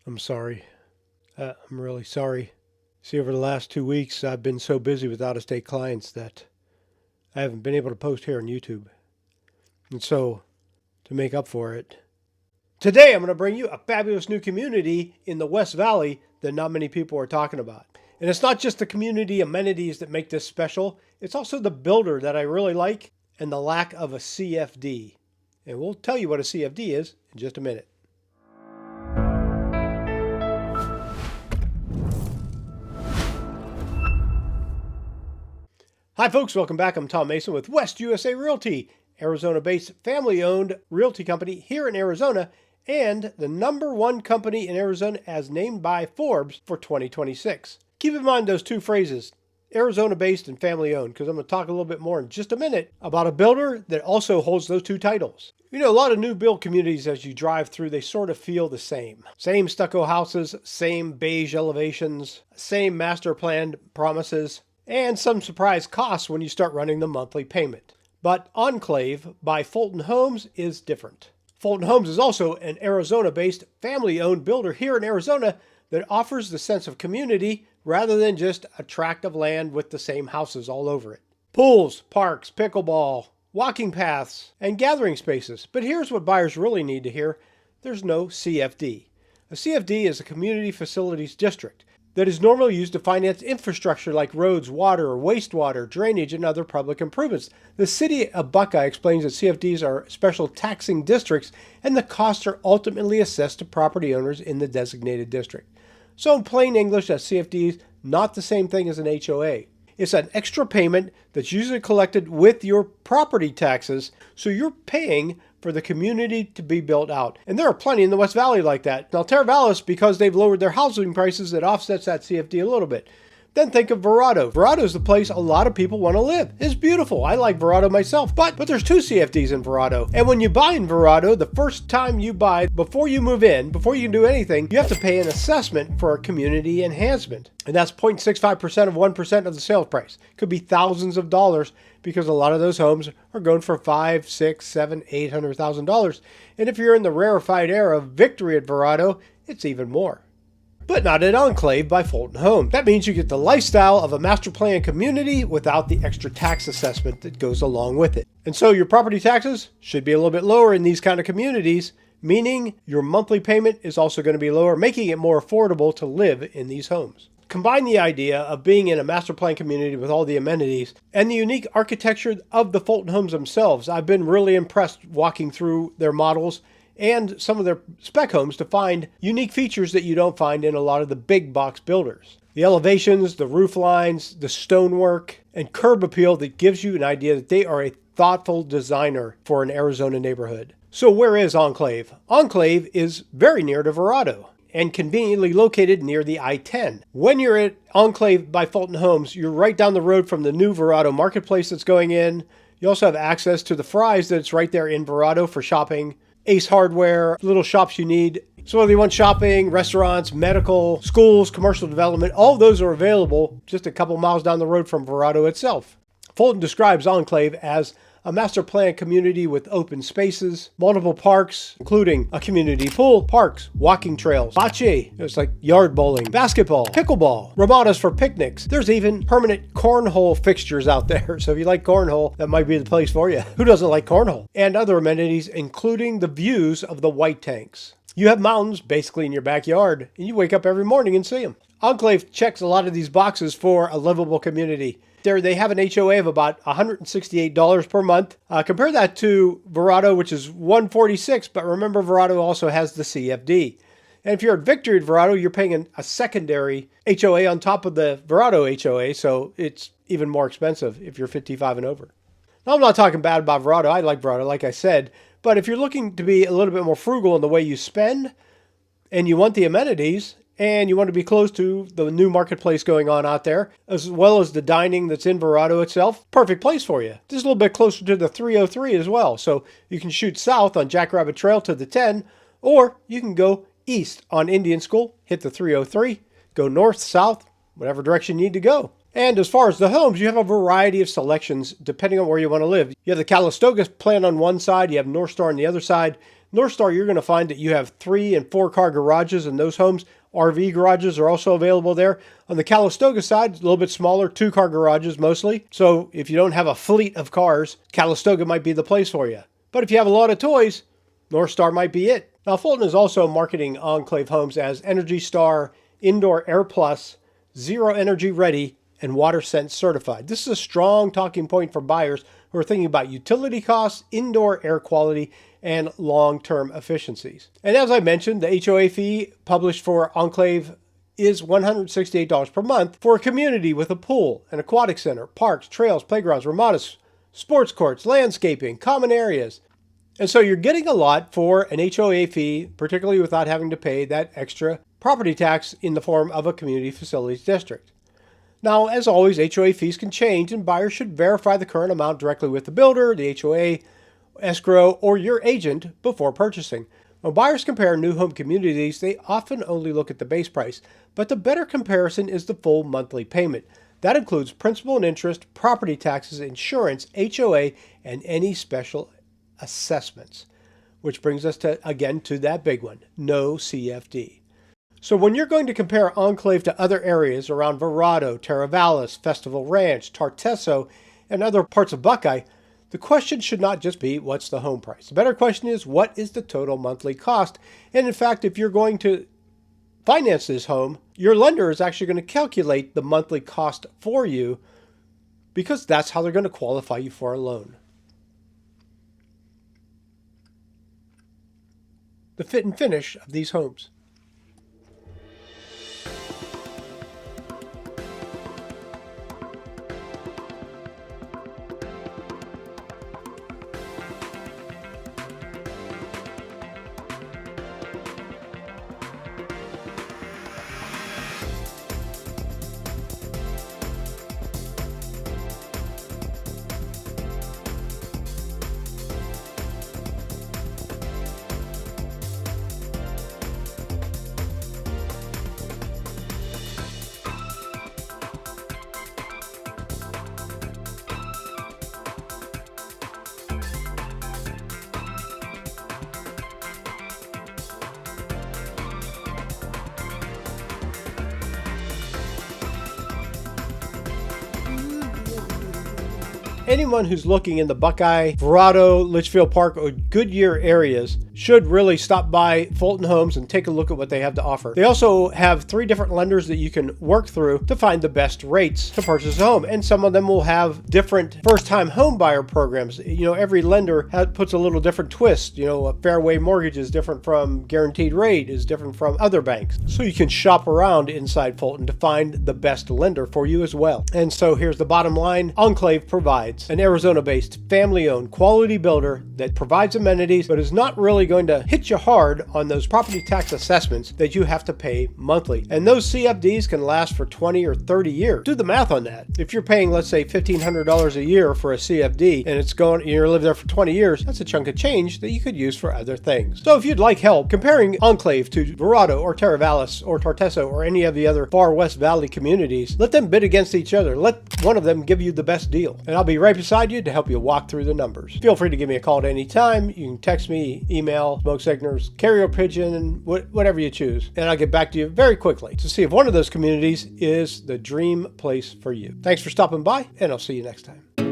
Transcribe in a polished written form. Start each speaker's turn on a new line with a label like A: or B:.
A: I'm sorry. I'm really sorry. See, over the last 2 weeks, I've been so busy with out of state clients that I haven't been able to post here on YouTube. And so, to make up for it, today I'm going to bring you a fabulous new community in the West Valley that not many people are talking about. And it's not just the community amenities that make this special, it's also the builder that I really like and the lack of a CFD. And we'll tell you what a CFD is in just a minute. Hi folks, welcome back. I'm Tom Mason with West USA Realty, Arizona-based family-owned realty company here in Arizona, and the #1 company in Arizona as named by Forbes for 2026. Keep in mind those two phrases, Arizona-based and family-owned, because I'm going to talk a little bit more in just a minute about a builder that also holds those two titles. You know, a lot of new build communities as you drive through, they sort of feel the same. Same stucco houses, same beige elevations, same master plan promises, and some surprise costs when you start running the monthly payment. But Enclave by Fulton Homes is different. Fulton Homes is also an Arizona-based family-owned builder here in Arizona that offers the sense of community rather than just a tract of land with the same houses all over it. Pools, parks, pickleball, walking paths, and gathering spaces. But here's what buyers really need to hear. There's no CFD. A CFD is a community facilities district that is normally used to finance infrastructure like roads, water, or wastewater, drainage, and other public improvements. The city of Buckeye explains that CFDs are special taxing districts and the costs are ultimately assessed to property owners in the designated district. So in plain English, a CFD is not the same thing as an HOA. It's an extra payment that's usually collected with your property taxes, so you're paying for the community to be built out. And there are plenty in the West Valley like that. Now, Terra Vallis, because they've lowered their housing prices, it offsets that CFD a little bit. Then think of Verrado. Verrado is the place a lot of people want to live. It's beautiful. I like Verrado myself. But there's two CFDs in Verrado. And when you buy in Verrado, the first time you buy, before you move in, before you can do anything, you have to pay an assessment for a community enhancement. And that's 0.65% of 1% of the sales price. Could be thousands of dollars because a lot of those homes are going for $500,000, $600,000, $700,000, $800,000. And if you're in the rarefied era of Victory at Verrado, it's even more. But not at Enclave by Fulton Homes. That means you get the lifestyle of a master plan community without the extra tax assessment that goes along with it. And so your property taxes should be a little bit lower in these kind of communities, meaning your monthly payment is also going to be lower, making it more affordable to live in these homes. Combine the idea of being in a master plan community with all the amenities and the unique architecture of the Fulton Homes themselves. I've been really impressed walking through their models and some of their spec homes to find unique features that you don't find in a lot of the big box builders. The elevations, the roof lines, the stonework, and curb appeal that gives you an idea that they are a thoughtful designer for an Arizona neighborhood. So where is Enclave? Enclave is very near to Verrado and conveniently located near the I-10. When you're at Enclave by Fulton Homes, you're right down the road from the new Verrado marketplace that's going in. You also have access to the Fry's that's right there in Verrado for shopping. Ace Hardware, little shops you need. So whether you want shopping, restaurants, medical, schools, commercial development, all of those are available just a couple miles down the road from Verrado itself. Fulton describes Enclave as a master plan community with open spaces, multiple parks, including a community pool, parks, walking trails, bocce, it's like yard bowling, basketball, pickleball, ramadas for picnics. There's even permanent cornhole fixtures out there. So if you like cornhole, that might be the place for you. Who doesn't like cornhole? And other amenities, including the views of the white tanks. You have mountains basically in your backyard, and you wake up every morning and see them. Enclave checks a lot of these boxes for a livable community. There, they have an HOA of about $168 per month. Compare that to Verrado, which is $146, but remember Verrado also has the CFD. And if you're at Victory at Verrado, you're paying a secondary HOA on top of the Verrado HOA, so it's even more expensive if you're 55 and over. Now, I'm not talking bad about Verrado. I like Verrado, like I said, but if you're looking to be a little bit more frugal in the way you spend, and you want the amenities, and you want to be close to the new marketplace going on out there, as well as the dining that's in Verrado itself, perfect place for you. This is a little bit closer to the 303 as well, so you can shoot south on Jackrabbit Trail to the 10, or you can go east on Indian School, hit the 303, go north, south, whatever direction you need to go. And as far as the homes, you have a variety of selections depending on where you want to live. You have the Calistoga plan on one side, you have North Star on the other side. North Star, you're going to find that you have 3 and 4 car garages in those homes. RV garages are also available there. On the Calistoga side, a little bit smaller, 2 car garages mostly. So if you don't have a fleet of cars, Calistoga might be the place for you. But if you have a lot of toys, North Star might be it. Now, Fulton is also marketing Enclave homes as Energy Star, Indoor Air Plus, Zero Energy Ready, and WaterSense certified. This is a strong talking point for buyers who are thinking about utility costs, indoor air quality, and long-term efficiencies. And as I mentioned, the HOA fee published for Enclave is $168 per month for a community with a pool, an aquatic center, parks, trails, playgrounds, ramadas, sports courts, landscaping, common areas. And so you're getting a lot for an HOA fee, particularly without having to pay that extra property tax in the form of a community facilities district. Now, as always, HOA fees can change, and buyers should verify the current amount directly with the builder, the HOA, escrow, or your agent before purchasing. When buyers compare new home communities, they often only look at the base price, but the better comparison is the full monthly payment. That includes principal and interest, property taxes, insurance, HOA, and any special assessments. Which brings us to that big one, no CFD. So when you're going to compare Enclave to other areas around Verrado, Teravalis, Festival Ranch, Tartesso, and other parts of Buckeye, the question should not just be, what's the home price? The better question is, what is the total monthly cost? And in fact, if you're going to finance this home, your lender is actually going to calculate the monthly cost for you because that's how they're going to qualify you for a loan. The fit and finish of these homes. Anyone who's looking in the Buckeye, Verrado, Litchfield Park, or Goodyear areas should really stop by Fulton Homes and take a look at what they have to offer. They also have 3 different lenders that you can work through to find the best rates to purchase a home. And some of them will have different first-time home buyer programs. You know, every lender puts a little different twist. You know, a Fairway Mortgage is different from Guaranteed Rate, is different from other banks. So you can shop around inside Fulton to find the best lender for you as well. And so here's the bottom line. Enclave provides an Arizona-based, family-owned, quality builder that provides amenities, but is not really going to hit you hard on those property tax assessments that you have to pay monthly. And those CFDs can last for 20 or 30 years. Do the math on that. If you're paying, let's say, $1,500 a year for a CFD, and you're living there for 20 years, that's a chunk of change that you could use for other things. So if you'd like help comparing Enclave to Verrado or Teravalis or Tartesso or any of the other far West Valley communities, let them bid against each other. Let one of them give you the best deal. And I'll be right beside you to help you walk through the numbers. Feel free to give me a call at any time. You can text me, email, smoke signals, carrier pigeon, whatever you choose. And I'll get back to you very quickly to see if one of those communities is the dream place for you. Thanks for stopping by, and I'll see you next time.